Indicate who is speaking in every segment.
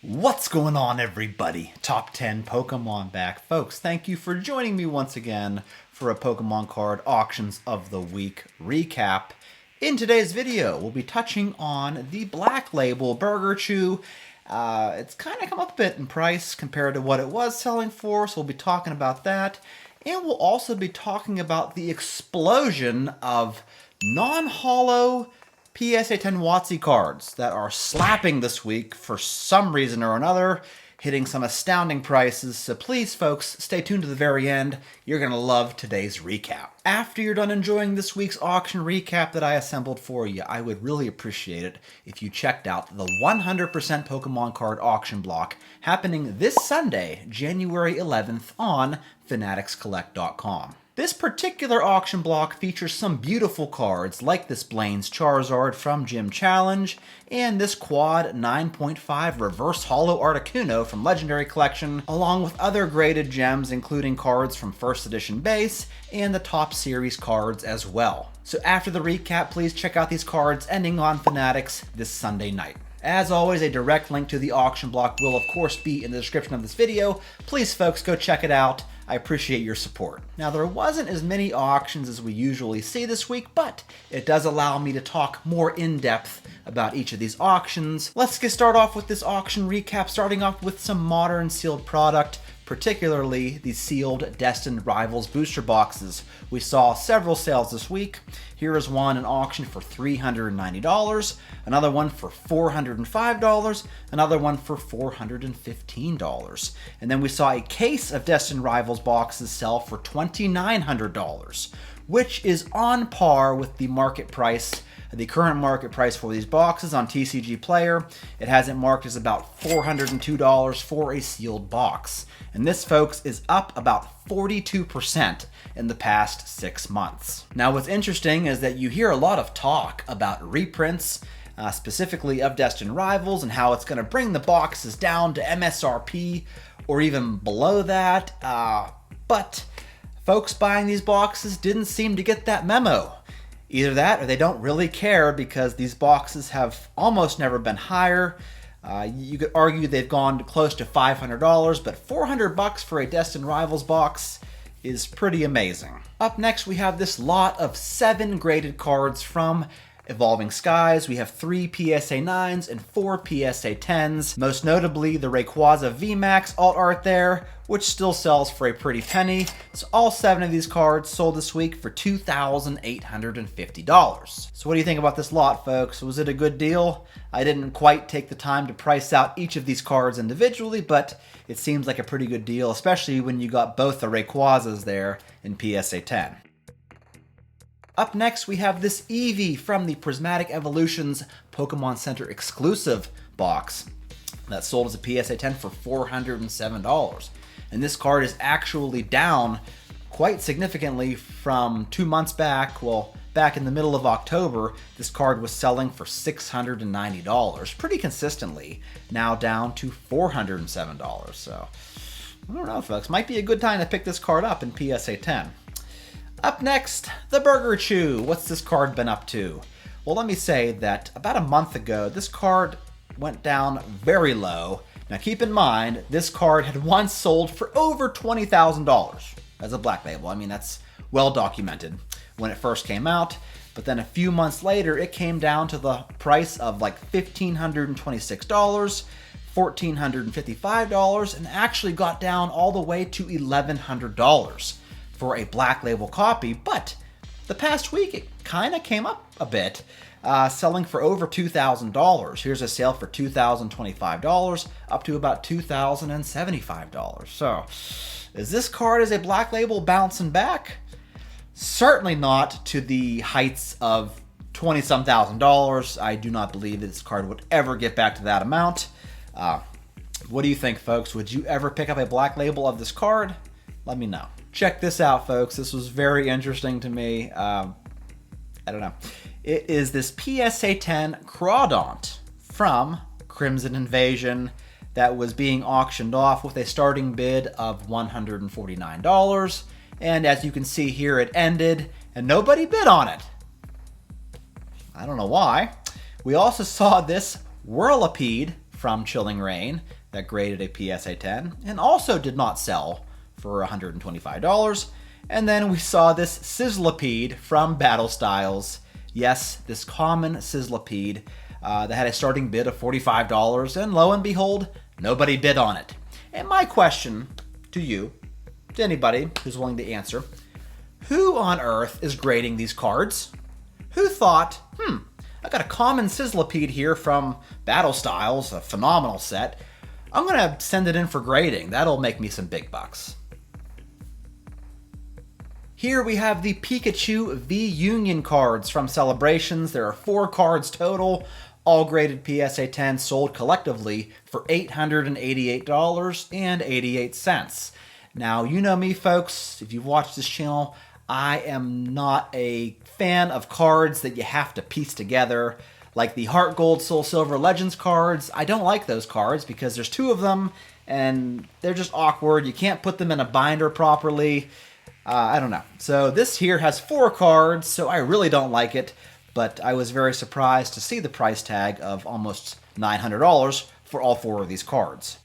Speaker 1: What's going on, everybody? Top 10 Pokemon back. Folks, thank you for joining me once again for a Pokemon card Auctions of the Week recap. In today's video, we'll be touching on the Black Label Burger Chew. It's kind of come up a bit in price compared to what it was selling for, so we'll be talking about that. And we'll also be talking about the explosion of non-holo PSA 10 WotC cards that are slapping this week for some reason or another, hitting some astounding prices. So please, folks, stay tuned to the very end. You're going to love today's recap. After you're done enjoying this week's auction recap that I assembled for you, I would really appreciate it if you checked out the 100% Pokemon card auction block happening this Sunday, January 11th on fanaticscollect.com. This particular auction block features some beautiful cards like this Blaine's Charizard from Gym Challenge and this Quad 9.5 Reverse Holo Articuno from Legendary Collection, along with other graded gems including cards from First Edition Base and the top series cards as well. So after the recap, please check out these cards ending on Fanatics this Sunday night. As always, a direct link to the auction block will of course be in the description of this video. Please, folks, go check it out. I appreciate your support. Now, there wasn't as many auctions as we usually see this week, but it does allow me to talk more in depth about each of these auctions. Let's get started off with this auction recap, starting off with some modern sealed product, particularly the sealed Destined Rivals booster boxes. We saw several sales this week. Here is one in auction for $390, another one for $405, another one for $415. And then we saw a case of Destined Rivals boxes sell for $2,900, which is on par with the market price. The current market price for these boxes on TCG Player, it has it marked as about $402 for a sealed box. And this, folks, is up about 42% in the past 6 months. Now, what's interesting is that you hear a lot of talk about reprints, specifically of Destined Rivals, and how it's going to bring the boxes down to MSRP or even below that. But folks buying these boxes didn't seem to get that memo. Either that or they don't really care because these boxes have almost never been higher. You could argue they've gone close to $500, but $400 for a Destined Rivals box is pretty amazing. Up next, we have this lot of 7 graded cards from Evolving Skies. We have 3 PSA 9s and 4 PSA 10s. Most notably, the Rayquaza VMAX alt art there, which still sells for a pretty penny. So all 7 of these cards sold this week for $2,850. So what do you think about this lot, folks? Was it a good deal? I didn't quite take the time to price out each of these cards individually, but it seems like a pretty good deal, especially when you got both the Rayquazas there in PSA 10. Up next, we have this Eevee from the Prismatic Evolutions Pokemon Center exclusive box that sold as a PSA 10 for $407. And this card is actually down quite significantly from 2 months back. Well, back in the middle of October, this card was selling for $690 pretty consistently, now down to $407. So, I don't know, folks. Might be a good time to pick this card up in PSA 10. Up next, the Burger Chew. What's this card been up to? Well, let me say that about a month ago, this card went down very low. Now keep in mind, this card had once sold for over $20,000 as a black label. I mean, that's well documented when it first came out. But then a few months later, it came down to the price of like $1,526, $1,455, and actually got down all the way to $1,100 for a black label copy. But the past week, it kind of came up a bit, selling for over $2,000. Here's a sale for $2,025, up to about $2,075. So, is this card as a black label bouncing back? Certainly not to the heights of $20-some thousand. I do not believe that this card would ever get back to that amount. What do you think, folks? Would you ever pick up a black label of this card? Let me know. Check this out, folks. This was very interesting to me. I don't know. It is this PSA 10 Crawdaunt from Crimson Invasion that was being auctioned off with a starting bid of $149. And as you can see here, it ended and nobody bid on it. I don't know why. We also saw this Whirlipede from Chilling Reign that graded a PSA 10 and also did not sell for $125. And then we saw this Sizzlipede from Battle Styles. Yes, this common Sizzlipede that had a starting bid of $45, and lo and behold, nobody bid on it. And my question to you, to anybody who's willing to answer, who on earth is grading these cards? Who thought, I got a common Sizzlipede here from Battle Styles, a phenomenal set. I'm gonna send it in for grading. That'll make me some big bucks. Here we have the Pikachu V Union cards from Celebrations. There are 4 cards total, all graded PSA 10, sold collectively for $888.88. Now, you know me, folks. If you've watched this channel, I am not a fan of cards that you have to piece together. Like the Heart Gold, Soul Silver Legends cards, I don't like those cards because there's 2 of them and they're just awkward. You can't put them in a binder properly. I don't know. So this here has 4 cards, so I really don't like it, but I was very surprised to see the price tag of almost $900 for all 4 of these cards.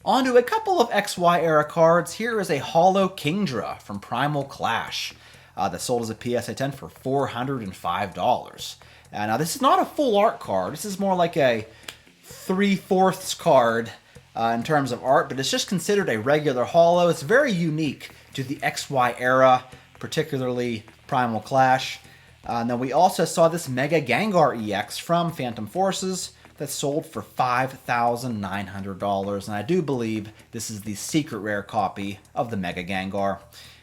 Speaker 1: On to a couple of XY era cards. Here is a Holo Kingdra from Primal Clash that sold as a PSA 10 for $405. Now this is not a full art card. This is more like a 3/4 card in terms of art, but it's just considered a regular holo. It's very unique to the XY era, particularly Primal Clash. Then we also saw this Mega Gengar EX from Phantom Forces that sold for $5,900, and I do believe this is the secret rare copy of the Mega Gengar.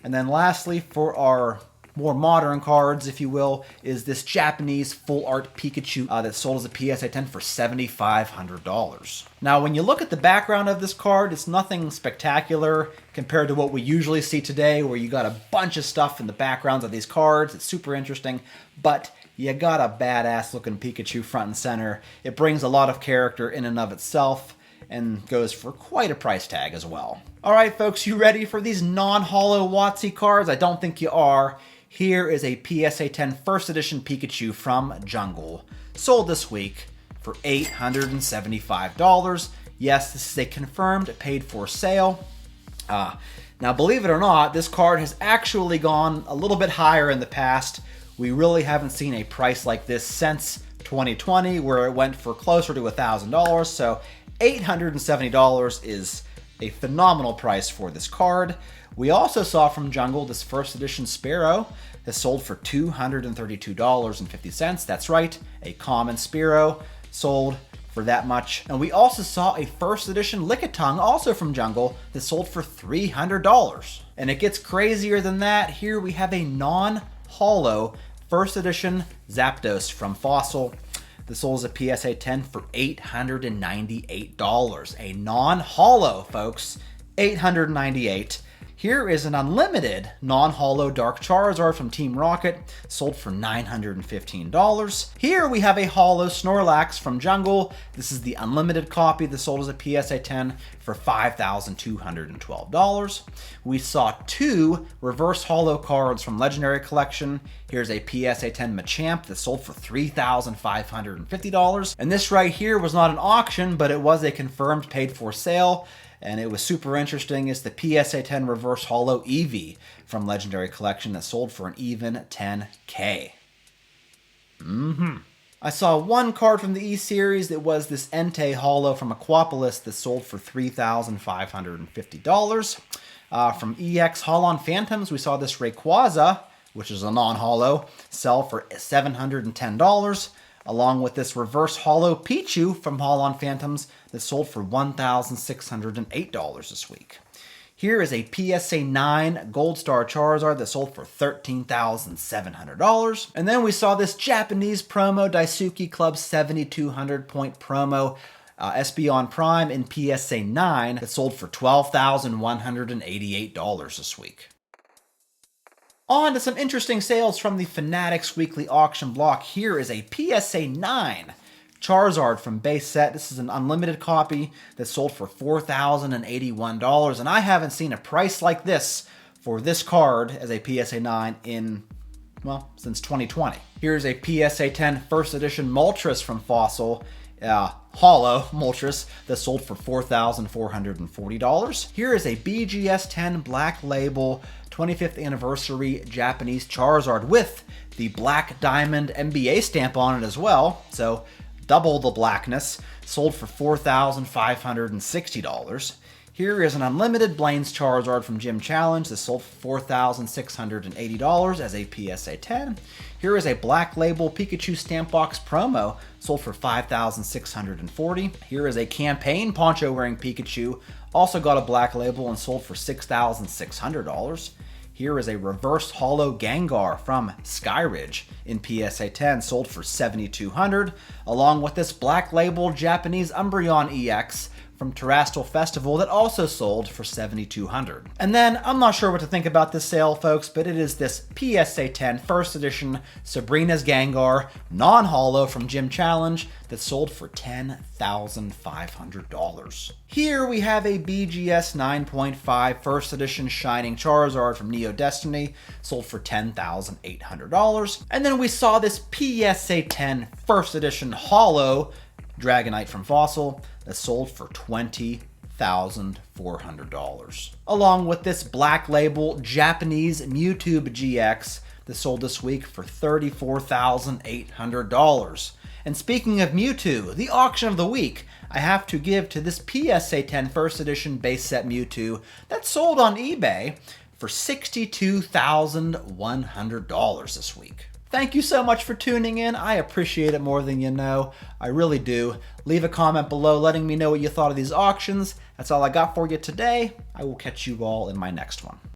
Speaker 1: And then lastly, for our more modern cards, if you will, is this Japanese full art Pikachu that sold as a PSA 10 for $7,500. Now, when you look at the background of this card, it's nothing spectacular compared to what we usually see today, where you got a bunch of stuff in the backgrounds of these cards. It's super interesting, but you got a badass looking Pikachu front and center. It brings a lot of character in and of itself and goes for quite a price tag as well. All right, folks, you ready for these non-holo WotC cards? I don't think you are. Here is a PSA 10 First Edition Pikachu from Jungle, sold this week for $875. Yes, this is a confirmed paid-for sale. Now, believe it or not, this card has actually gone a little bit higher in the past. We really haven't seen a price like this since 2020, where it went for closer to $1,000. So $870 is a phenomenal price for this card. We also saw from Jungle this First Edition Spearow that sold for $232.50. That's right, a common Spearow sold for that much. And we also saw a First Edition Lickitung, also from Jungle, that sold for $300. And it gets crazier than that. Here we have a non-holo First Edition Zapdos from Fossil. This sold as a PSA 10 for $898. A non-holo, folks. $898. Here is an unlimited non-holo Dark Charizard from Team Rocket, sold for $915. Here we have a holo Snorlax from Jungle. This is the unlimited copy that sold as a PSA 10 for $5,212. We saw 2 reverse holo cards from Legendary Collection. Here's a PSA 10 Machamp that sold for $3,550. And this right here was not an auction, but it was a confirmed paid for sale. And it was super interesting. Is the PSA 10 Reverse Holo Eevee from Legendary Collection that sold for an even $10K. I saw 1 card from the E-Series that was this Entei Holo from Aquapolis that sold for $3,550. From EX Holon Phantoms, we saw this Rayquaza, which is a non-holo, sell for $710. Along with this reverse holo Pichu from Holon Phantoms that sold for $1,608 this week. Here is a PSA 9 Gold Star Charizard that sold for $13,700. And then we saw this Japanese promo Daisuke Club 7,200 point promo Espeon Prime in PSA 9 that sold for $12,188 this week. On to some interesting sales from the Fanatics weekly auction block. Here is a PSA 9 Charizard from base set. This is an unlimited copy that sold for $4,081, and I haven't seen a price like this for this card as a PSA 9 in, well, since 2020. Here's a PSA 10 First Edition Moltres from Fossil. Hollow Moltres that sold for $4,440. Here is a BGS 10 Black Label 25th Anniversary Japanese Charizard with the Black Diamond NBA stamp on it as well, so double the blackness, sold for $4,560. Here is an Unlimited Blaine's Charizard from Gym Challenge that sold for $4,680 as a PSA 10. Here is a Black Label Pikachu Stamp Box promo, sold for $5,640. Here is a Campaign Poncho wearing Pikachu, also got a Black Label and sold for $6,600. Here is a Reverse Hollow Gengar from Skyridge in PSA 10, sold for $7,200, along with this Black Label Japanese Umbreon EX from Terrestrial Festival that also sold for $7,200. And then, I'm not sure what to think about this sale, folks, but it is this PSA 10 First Edition Sabrina's Gengar non-holo from Gym Challenge that sold for $10,500. Here we have a BGS 9.5 First Edition Shining Charizard from Neo Destiny, sold for $10,800. And then we saw this PSA 10 First Edition Holo Dragonite from Fossil that sold for $20,400. Along with this Black Label Japanese Mewtwo GX that sold this week for $34,800. And speaking of Mewtwo, the auction of the week, I have to give to this PSA 10 First Edition base set Mewtwo that sold on eBay for $62,100 this week. Thank you so much for tuning in. I appreciate it more than you know. I really do. Leave a comment below letting me know what you thought of these auctions. That's all I got for you today. I will catch you all in my next one.